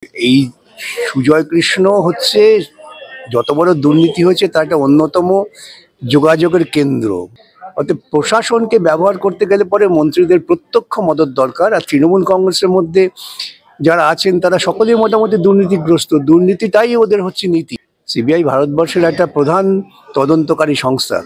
এই সুজয় কৃষ্ণ হচ্ছে যত বড় দুর্নীতি হয়েছে তার একটা অন্যতম যোগাযোগের কেন্দ্র। অর্থাৎ প্রশাসনকে ব্যবহার করতে গেলে পরে মন্ত্রীদের প্রত্যক্ষ মদত দরকার। আর তৃণমূল কংগ্রেসের মধ্যে যারা আছেন তারা সকলেই মোটামুটি দুর্নীতিগ্রস্ত, দুর্নীতিটাই ওদের হচ্ছে নীতি। সিবিআই ভারতবর্ষের একটা প্রধান তদন্তকারী সংস্থা,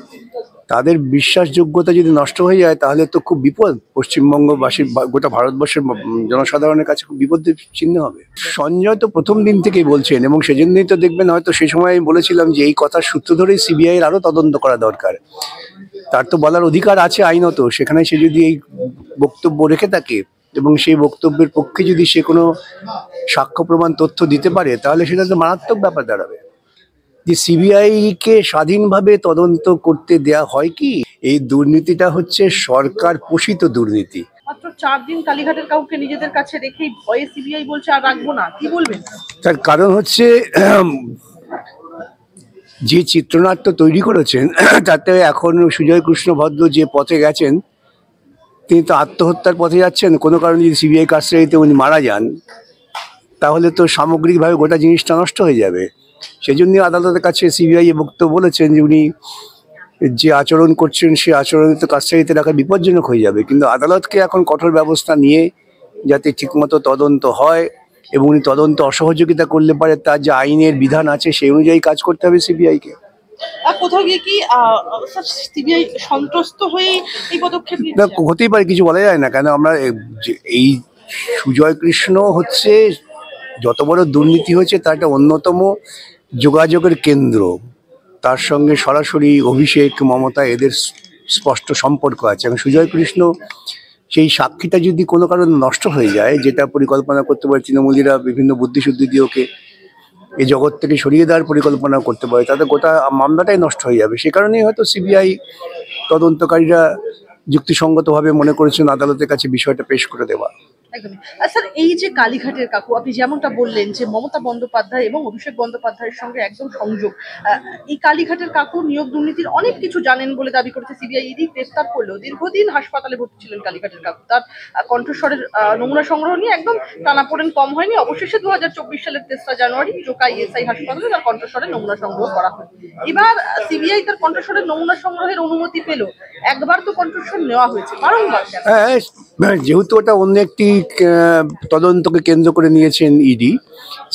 তাদের বিশ্বাসযোগ্যতা যদি নষ্ট হয়ে যায় তাহলে তো খুব বিপদ, পশ্চিমবঙ্গবাসীর গোটা ভারতবর্ষের জনসাধারণের কাছে খুব বিপদের চিহ্ন হবে। সঞ্জয় তো প্রথম দিন থেকেই বলছেন, এবং সেজন্যই তো দেখবেন হয়তো সেই সময় আমি বলেছিলাম যে এই কথার সূত্র ধরেই সিবিআই এর আরো তদন্ত করা দরকার। তার তো বলার অধিকার আছে আইনত, সেখানে সে যদি এই বক্তব্য রেখে থাকে এবং সেই বক্তব্যের পক্ষে যদি সে কোনো সাক্ষ্য প্রমাণ তথ্য দিতে পারে তাহলে সেটা তো মারাত্মক ব্যাপার দাঁড়াবে। যে সিবিআই কে স্বাধীনভাবে তদন্ত করতে দেয়া হয় কি? এই দুর্নীতিটা হচ্ছে সরকার পোষিত দুর্নীতি। মাত্র 4 দিন কালীঘাটের কাউকে নিজেদের কাছে রেখেই ভয়ে সিবিআই বলছে আর রাখবো না, কি বলবেন? তার কারণ হচ্ছে যে চিত্রনাট্য তৈরি করেছেন তাতে এখন সুজয় কৃষ্ণ ভদ্র যে পথে গেছেন তিনি তো আত্মহত্যার পথে যাচ্ছেন। কোনো কারণে যদি সিবিআই কাস্টাডিতে উনি মারা যান তাহলে তো সামগ্রিকভাবে গোটা জিনিসটা নষ্ট হয়ে যাবে। সেজন্য আদালতের কাছে সিবিআই বক্তব্য বলেছেন যে উনি যে আচরণ করছেন সে আচরণে তো কাস্টাডিতে রাখা বিপজ্জনক হয়ে যাবে। কিন্তু আদালতকে এখন কঠোর ব্যবস্থা নিয়ে যাতে ঠিকমতো তদন্ত হয় এবং উনি তদন্ত অসহযোগিতা করলে পারে তার যে আইনের বিধান আছে সেই অনুযায়ী কাজ করতে হবে সিবিআইকে। কোথাও গিয়ে কি সিবিআই সন্ত্রস্ত হয়ে এই পদক্ষেপ না, নিচ্ছে? হতেই পারে, কিছু বলা যায় না। কেন আমরা এই সুজয় কৃষ্ণ হচ্ছে যত বড় দুর্নীতি হয়েছে তার একটা অন্যতম যোগাযোগের কেন্দ্র। তার সঙ্গে সরাসরি অভিষেক, মমতা এদের স্পষ্ট সম্পর্ক আছে। এবং সুজয় কৃষ্ণ সেই সাক্ষীটা যদি কোনো কারণে নষ্ট হয়ে যায়, যেটা পরিকল্পনা করতে পারে তৃণমূলীরা বিভিন্ন বুদ্ধিশুদ্ধি দিয়ে ওকে এই জগৎ থেকে সরিয়ে দেওয়ার পরিকল্পনা করতে পারে, তাতে গোটা মামলাটাই নষ্ট হয়ে যাবে। সে কারণেই হয়তো সিবিআই তদন্তকারীরা যুক্তিসঙ্গতভাবে মনে করেছেন আদালতের কাছে বিষয়টা পেশ করে দেওয়া। একদমই। স্যার, এই যে কালীঘাটের কাকু আপনি যেমনটা বললেন যে মমতা বন্দ্যোপাধ্যায় এবং অভিষেক বন্দ্যোপাধ্যায়ের সঙ্গে একদম সংযোগ, এই কালীঘাটের কাকু নিয়োগ দুর্নীতির অনেক কিছু জানেন বলে দাবি করেছে সিবিআই। ইডি গ্রেফতার করলেও দীর্ঘদিন হাসপাতালে ভর্তি ছিলেন কালীঘাটের কাকু। তার কণ্ঠস্বরের নমুনা সংগ্রহ নিয়ে একদম টানাপোড়েন কম হয়নি। অবশেষে 2024 সালের 3রা জানুয়ারি জোকা ইএসআই হাসপাতালে তার কণ্ঠস্বরের নমুনা সংগ্রহ করা হয়। এবার সিবিআই তার কণ্ঠস্বরের নমুনা সংগ্রহের অনুমতি পেল। একবার তো কণ্ঠস্বর নেওয়া হয়েছে, বারংবার। হ্যাঁ, যেহেতু ওটা অন্য একটি তদন্তকে কেন্দ্র করে নিয়েছেন ইডি,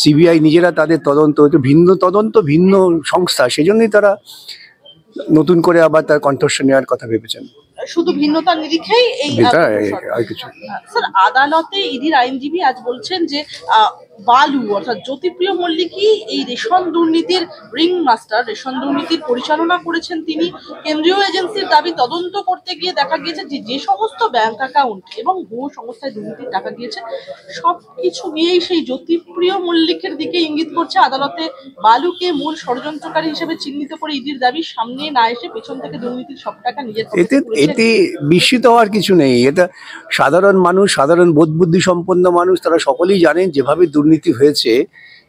সিবিআই নিজেরা তাদের তদন্ত ভিন্ন তদন্ত, ভিন্ন সংস্থা, সেজন্যই তারা নতুন করে আবার তার কণ্ঠস্বর নেওয়ার কথা ভেবেছেন। শুধু ভিন্নতার নিরিখেই এই আর কিছু। স্যার, আদালতে ইডির আইনজীবী আজ বলছেন যে বালু অর্থাৎ জ্যোতিপ্রিয় মল্লিকই এই রেশন দুর্নীতির রিং মাস্টার, রেশন দুর্নীতির পরিচালনা করেছেন তিনি। কেন্দ্রীয় এজেন্সির দাবি তদন্ত করতে গিয়ে দেখা গিয়েছে যে সমস্ত ব্যাংক অ্যাকাউন্ট এবং বহু সংস্থায় দুর্নীতির টাকা গিয়েছে সবকিছু গিয়েই সেই জ্যোতিপ্রিয় মল্লিকের দিকে ইঙ্গিত করছে। আদালতে বালুকে মূল ষড়যন্ত্রকারী হিসেবে চিহ্নিত করে ইডির দাবি সামনে না এসে পেছন থেকে দুর্নীতির সব টাকা নিজের এতে বিস্মিত হওয়ার কিছু নেই। এটা সাধারণ মানুষ, সাধারণ বোধ বুদ্ধি সম্পন্ন মানুষ, তারা সকলেই জানেন যেভাবে দুর্নীতি হয়েছে,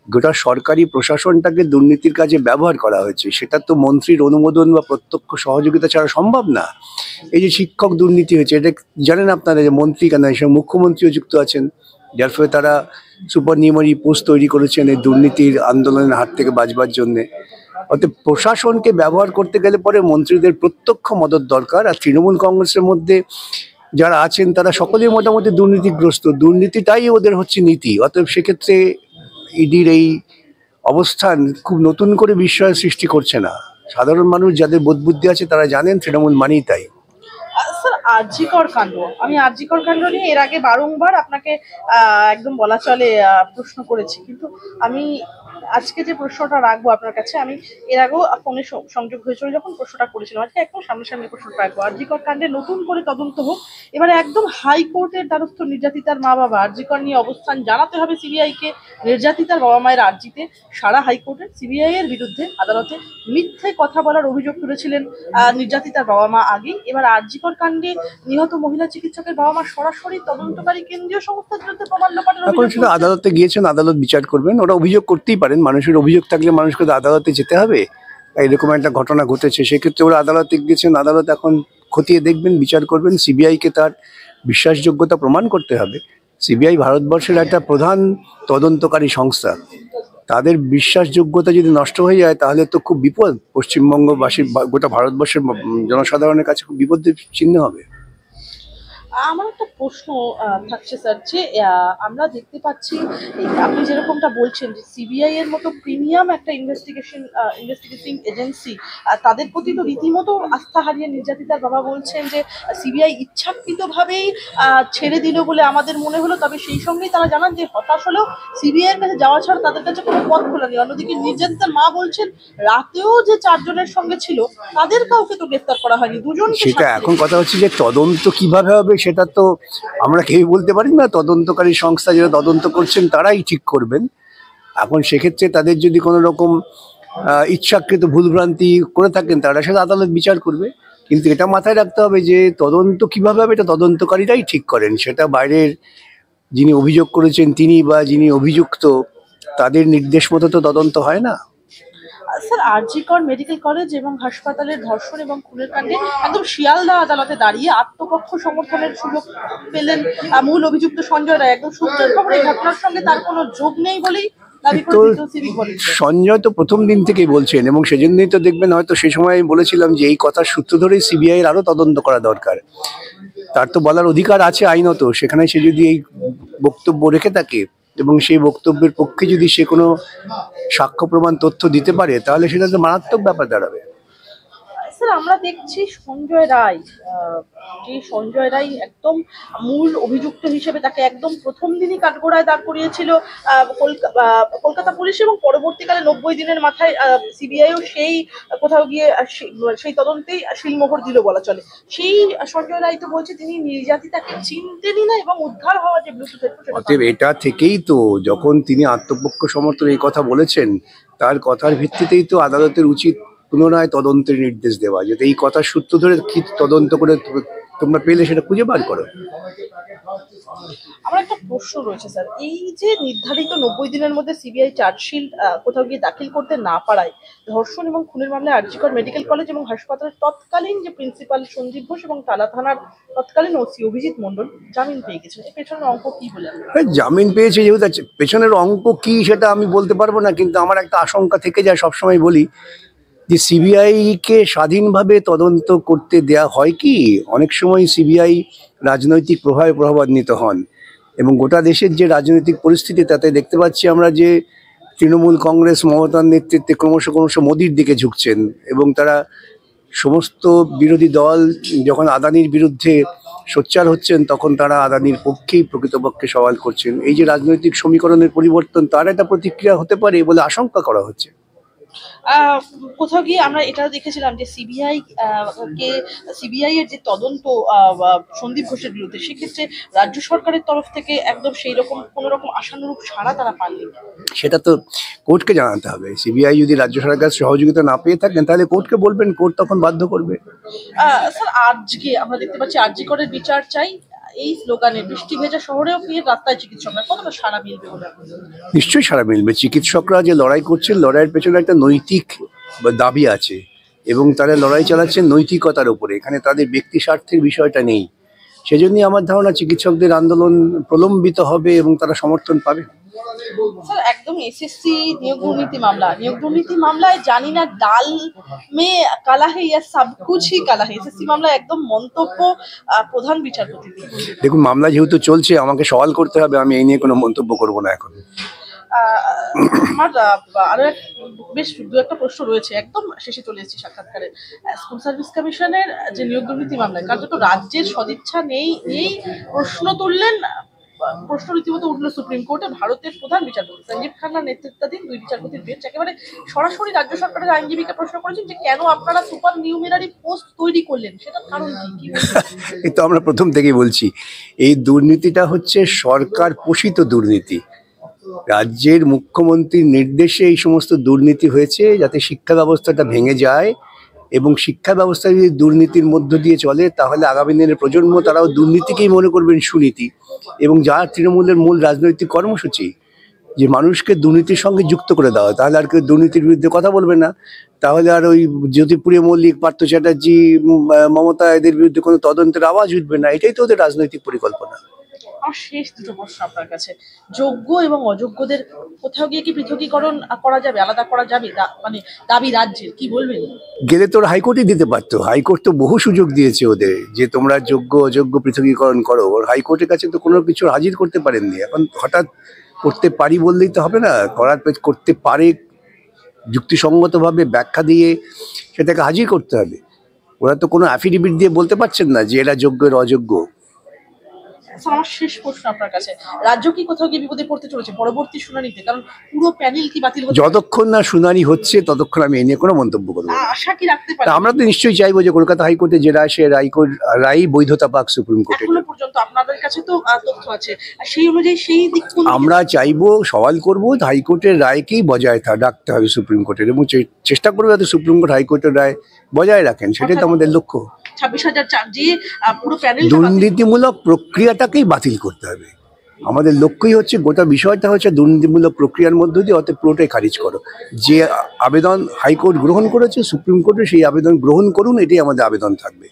গোটা সরকারি প্রশাসনটাকে দুর্নীতির কাজে ব্যবহার করা হয়েছে। সেটা তো মন্ত্রীর অনুমোদন বা প্রত্যক্ষ সহযোগিতা ছাড়া সম্ভব না। এই যে শিক্ষক দুর্নীতি হয়েছে, এটা জানেন আপনারা যে মন্ত্রী কেন, হিসেবে মুখ্যমন্ত্রীও যুক্ত আছেন, যার ফলে তারা সুপার নিউমারি পোস্ট তৈরি করেছেন এই দুর্নীতির আন্দোলনের হাত থেকে বাঁচবার জন্যে। অর্থাৎ প্রশাসনকে ব্যবহার করতে গেলে পরে মন্ত্রীদের প্রত্যক্ষ মদত দরকার। আর তৃণমূল কংগ্রেসের মধ্যে যারা আছেন তারা সকলেই মোটামুটি দুর্নীতিগ্রস্ত, দুর্নীতিটাই ওদের হচ্ছে নীতি। অতএব সেক্ষেত্রে ইডির এই অবস্থান খুব নতুন করে বিস্ময়ের সৃষ্টি করছে না। সাধারণ মানুষ যাদের বোধ বুদ্ধি আছে তারা জানেন তৃণমূল মানেই তাই। স্যার, আরজিকর কাণ্ড, আমি আরজিকর কাণ্ড নিয়ে এর আগে বারংবার আপনাকে একদম বলা চলে প্রশ্ন করেছি, কিন্তু আমি আজকে যে প্রশ্নটা রাখবো আপনার কাছে, আমি এর আগেও ফোনে সংযোগ হয়েছিল যখন প্রশ্নটা করেছিলাম, আজকে একদম সামনাসামনি প্রশ্নটা রাখবো। আরজিকর কাণ্ডে নতুন করে তদন্ত হোক, এবারে একদম হাইকোর্টের দ্বারস্থ নির্যাতিতার মা বাবা আরজিকর নিয়ে অবস্থান জানাতে হবে সিবিআই কে। নির্যাতিতার বাবা মায়ের আর্জিতে সারা হাইকোর্টে সিবিআই এর বিরুদ্ধে আদালতে মিথ্যে কথা বলার অভিযোগ তুলেছিলেন নির্যাতিতার বাবা মা আগেই। এবার আরজিকর কাণ্ডে নিহত মহিলা চিকিৎসকের বাবা মা সরাসরি তদন্তকারী কেন্দ্রীয় সংস্থার বিরুদ্ধে প্রমাণ লোপাটের এখন শুধু আদালতে গিয়েছেন, আদালত বিচার করবেন। ওরা অভিযোগ করতেই পারেন, মানুষের অভিযোগ থাকলে মানুষকে তো আদালতে যেতে হবে। এরকম একটা ঘটনা ঘটেছে, সেক্ষেত্রে ওরা আদালতে গিয়েছেন, আদালত এখন খতিয়ে দেখবেন, বিচার করবেন। সিবিআই কে তার বিশ্বাসযোগ্যতা প্রমাণ করতে হবে, সিবিআই ভারতবর্ষের একটা প্রধান তদন্তকারী সংস্থা। তাদের বিশ্বাসযোগ্যতা যদি নষ্ট হয়ে যায় তাহলে তো খুব বিপদ, পশ্চিমবঙ্গবাসী বা গোটা ভারতবর্ষের জনসাধারণের কাছে খুব বিপদের চিহ্ন হবে। আমার একটা প্রশ্ন থাকছে স্যার, যে আমরা দেখতে পাচ্ছি আপনি যেরকমটা বলছেন যে সিবিআই এর মতো প্রিমিয়াম একটা ইনভেস্টিগেটিং এজেন্সি, তাদের প্রতি তো রীতিমতো আস্থা হারিয়ে নির্যাতিতার বাবা বলছেন যে সিবিআই ইচ্ছাকৃতভাবেই ছেড়ে দিল বলে আমাদের মনে হলো, তবে সেই সঙ্গেই তারা জানান যে হতাশ হলেও সিবিআই এর কাছে যাওয়া ছাড়া তাদের কাছে কোনো পথ খোলা নেই। অন্যদিকে নির্যাতিতার মা বলছেন রাতেও যে 4 জনের সঙ্গে ছিল তাদের কাউকে তো গ্রেফতার করা হয়নি, দুজনকে সেটা এখন কথা হচ্ছে যে তদন্ত কিভাবে হবে সেটা তো আমরা কেউ বলতে পারি না। তদন্তকারী সংস্থা যারা তদন্ত করছেন তারাই ঠিক করবেন। এখন সেক্ষেত্রে তাদের যদি কোনো রকম ইচ্ছাকৃত ভুলভ্রান্তি করে থাকেন তারা সেটা আদালত বিচার করবে। কিন্তু এটা মাথায় রাখতে হবে যে তদন্ত কিভাবে হবে এটা তদন্তকারীরাই ঠিক করেন। সেটা বাইরের যিনি অভিযোগ করেছেন তিনি বা যিনি অভিযুক্ত তাদের নির্দেশ মতো তো তদন্ত হয় না। স্যার, আরজি কর মেডিকেল কলেজ এবং হাসপাতালের ধর্ষণ এবং খুনের কাণ্ডে একদম শিয়ালদা আদালতে দাঁড়িয়ে আত্মপক্ষ সমর্থনের সুযোগ পেলেন মূল অভিযুক্ত সঞ্জয় রায়। একদম সূত্রের খবর এই ঘটনার সঙ্গে তার কোনো যোগ নেই বলেই দাবি করে দ্বিতীয় সিভিক ভলেন্টিয়ার। সঞ্জয় তো প্রথম দিন থেকেই বলছেন এবং সেজন্যই তো দেখবেন হয়তো সেই সময় আমি বলেছিলাম যে এই কথার সূত্র ধরেই সিবিআই এর আরো তদন্ত করা দরকার। তার তো বলার অধিকার আছে আইনত, সেখানে সে যদি এই বক্তব্য রেখে থাকে এবং সেই বক্তব্যের পক্ষে যদি সে কোনো সাক্ষ্য প্রমাণ তথ্য দিতে পারে তাহলে সেটা তো মারাত্মক ব্যাপার দাঁড়াবে। স্যার, আমরা দেখছি সঞ্জয় রায়, যে সঞ্জয় রায় একদম মূল অভিযুক্ত হিসেবে তাকে একদম প্রথম দিনই কাঠগড়ায় দাঁড় করিয়েছিল কলকাতা পুলিশ, এবং পরবর্তীকালে 90 দিনের মাথায় সিবিআইও সেই কোথাও গিয়ে সেই তদন্তেই শিলমোহর দিল বলা চলে। সেই সঞ্জয় রায় তো বলছে তিনি নির্যাতিতাকে চিনতেনই না এবং উদ্ধার হওয়া যে ব্লুটুথ অতএব এটা থেকেই তো যখন তিনি আত্মপক্ষ সমর্থন এই কথা বলেছেন তার কথার ভিত্তিতেই তো আদালতের উচিত পুনরায় তদন্তের নির্দেশ দেওয়া, যাতে এই কথার সূত্র ধরে কি তদন্ত করে তোমরা পেলে সেটা খুঁজে বার করো। আমার একটা প্রশ্ন রয়েছে স্যার, এই যে নির্ধারিত 90 দিনের মধ্যে সিবিআই চার্জশিট কোথাও গিয়ে দাখিল করতে না পারায় ধর্ষণ এবং খুনের মামলায় আরজি কর মেডিকেল কলেজ এবং হাসপাতালের তৎকালীন যে প্রিন্সিপাল সঞ্জীব ঘোষ এবং টালা থানার তৎকালীন ওসি অভিজিৎ মণ্ডল জামিন পেয়ে গেছেন, এর পেছনের অঙ্ক কি বলে? জামিন পেয়েছে যেহেতু পেছনের অঙ্ক কি সেটা আমি বলতে পারবো না, কিন্তু আমার একটা আশঙ্কা থেকে যায়, সবসময় বলি যে সিবিআই কে স্বাধীনভাবে তদন্ত করতে দেয়া হয় কি, অনেক সময় সিবিআই রাজনৈতিক প্রভাবে প্রভাবান্বিত হন এবং গোটা দেশের যে রাজনৈতিক পরিস্থিতি তাতে দেখতে পাচ্ছি আমরা যে তৃণমূল কংগ্রেস মমতার নেতৃত্বে ক্রমশ ক্রমশ মোদির দিকে ঝুঁকছেন এবং তারা সমস্ত বিরোধী দল যখন আদানির বিরুদ্ধে সোচ্চার হচ্ছেন তখন তারা আদানির পক্ষেই প্রকৃতপক্ষে সওয়াল করছেন। এই যে রাজনৈতিক সমীকরণের পরিবর্তন তার একটা প্রতিক্রিয়া হতে পারে বলে আশঙ্কা করা হচ্ছে। কোথাও গিয়ে আমরা এটা দেখেছিলাম যে সিবিআই এর যে তদন্ত সন্দীপ ঘোষের বিরুদ্ধে, সেক্ষেত্রে রাজ্য সরকারের তরফ থেকে একদম সেই রকম কোন রকম আশানুরূপ সাড়া তারা পাননি। সেটা তো কোর্টকে জানাতে হবে। সিবিআই যদি রাজ্য সরকারের সহযোগিতা না পেয়ে থাকেন তাহলে কোর্টকে বলবেন, কোর্ট তখন বাধ্য করবে। স্যার, আজকে আমরা দেখতে পাচ্ছি আরজি করের বিচার চাই এই স্লোগানে বৃষ্টি ভেজা শহরেও ফিরে রাস্তায় চিকিৎসকরা, কতটা সাড়া মিলবে বলে? নিশ্চয়ই সাড়া মিলবে। চিকিৎসকরা যে লড়াই করছেন লড়াইয়ের পেছনে একটা নৈতিক দাবি আছে এবং তারা লড়াই চালাচ্ছেন নৈতিকতার উপরে, এখানে তাদের ব্যক্তি স্বার্থের বিষয়টা নেই। সেজন্যই আমার ধারণা চিকিৎসকদের আন্দোলন প্রলম্বিত হবে এবং তারা সমর্থন পাবে। স্যার, একদম এসএসসি নিয়োগ দুর্নীতি মামলায় জানি না ডাল মে কালা হে ইয়া সব কুছ হি কালা হে, এসএসসি মামলায় একদম মন্তব্য প্রধান বিচারপতি। দেখুন, মামলা যেহেতু চলছে আমাকে সওয়াল করতে হবে, আমি এই নিয়ে কোনো মন্তব্য করব না এখন। আমার আরো বেশ দু একটা প্রশ্ন রয়েছে, একদম শেষে চলে এসেছি সাক্ষাৎকারে। স্কুল সার্ভিস কমিশনের যে নিয়োগ দুর্নীতি মামলায় কার্যত রাজ্যের সদিচ্ছা নেই এই প্রশ্ন তুললেন, প্রশ্ন রীতিমতো উঠল সুপ্রিম কোর্টে। ভারতের প্রধান বিচারপতি সঞ্জীব খান্নার নেতৃত্বাধীন 2 বিচারপতির বেঞ্চ একেবারে সরাসরি রাজ্য সরকারের আইনজীবীকে প্রশ্ন করেছেন যে কেন আপনারা সুপার নিউমেরারি পোস্ট তৈরি করলেন, সেটার কারণ কি? এই তো আমরা প্রথম থেকেই বলছি এই দুর্নীতিটা হচ্ছে সরকার পোষিত দুর্নীতি। রাজ্যের মুখ্যমন্ত্রীর নির্দেশে এই সমস্ত দুর্নীতি হয়েছে যাতে শিক্ষা ব্যবস্থাটা ভেঙে যায় এবং শিক্ষা ব্যবস্থা যদি দুর্নীতির মধ্য দিয়ে চলে তাহলে আগামী দিনের প্রজন্ম তারাও দুর্নীতিকেই মনে করবেন সুনীতি। এবং যার তৃণমূলের মূল রাজনৈতিক কর্মসূচি যে মানুষকে দুর্নীতির সঙ্গে যুক্ত করে দেওয়া, তাহলে আর কেউ দুর্নীতির বিরুদ্ধে কথা বলবে না, তাহলে আর ওই জ্যোতিপ্রিয় মল্লিক, পার্থ চ্যাটার্জি, মমতা এদের বিরুদ্ধে কোনো তদন্তের আওয়াজ উঠবে না। এটাই তো ওদের রাজনৈতিক পরিকল্পনা। আমার শেষ দুটো প্রশ্ন আপনার কাছে, যোগ্য এবং অযোগ্যদের কোথাও গিয়ে কি পৃথকীকরণ করা যাবে, আলাদা করা যাবে, মানে দাবি রাজ্যের, কি বলবেন? গেলে তোর হাইকোর্টই দিতে পারতো, হাইকোর্ট তো বহু সুযোগ দিয়েছে ওদের যে তোমরা যোগ্য অযোগ্য পৃথকীকরণ করো। ওর হাইকোর্টের কাছে তো কোনো কিছু হাজির করতে পারেননি, এখন হঠাৎ করতে পারি বললেই তো হবে না, করতে পারে যুক্তিসঙ্গতভাবে ব্যাখ্যা দিয়ে সেটাকে হাজির করতে হবে। ওরা তো কোনো অ্যাফিডেভিট দিয়ে বলতে পারছেন না যে এরা যোগ্য এরা অযোগ্য। স্যার, আমার শেষ প্রশ্ন আপনার কাছে, রাজ্য কি কোথাও গিয়ে বিপদে পড়তে চলেছে পরবর্তী শুনানিতে? কারণ পুরো প্যানেল কি বাতিল হচ্ছে? যতক্ষণ না শুনানি হচ্ছে ততক্ষণ আমি এ নিয়ে কোনো মন্তব্য করবো না। আশা কি রাখতে তা পারি? আমরা তো নিশ্চয়ই চাইবো যে কলকাতা হাইকোর্টে যে রায় সে রায় বৈধতা পাক সুপ্রিম কোর্টে। এখনো পর্যন্ত আপনাদের কাছে তো তথ্য আছে, আর সেই অনুযায়ী সেই দিক আমরা চাইবো, সওয়াল করবো হাইকোর্টের রায়কেই বজায় রাখতে হবে সুপ্রিম কোর্টের, এবং চেষ্টা করবো যাতে সুপ্রিম কোর্ট হাইকোর্টের রায় বজায় রাখেন, সেটাই তো আমাদের লক্ষ্য। 26,000 যে পুরো প্যানেল দুর্নীতিমূলক প্রক্রিয়াটাকেই বাতিল করতে হবে। আমাদের লক্ষ্যই হচ্ছে, গোটা বিষয়টা হচ্ছে দুর্নীতিমূলক প্রক্রিয়ার মধ্য দিয়ে, অর্থাৎ পুরোটাই খারিজ করো। যে আবেদন হাইকোর্ট গ্রহণ করেছে সুপ্রিম কোর্টে সেই আবেদন গ্রহণ করুন, এটাই আমাদের আবেদন থাকবে।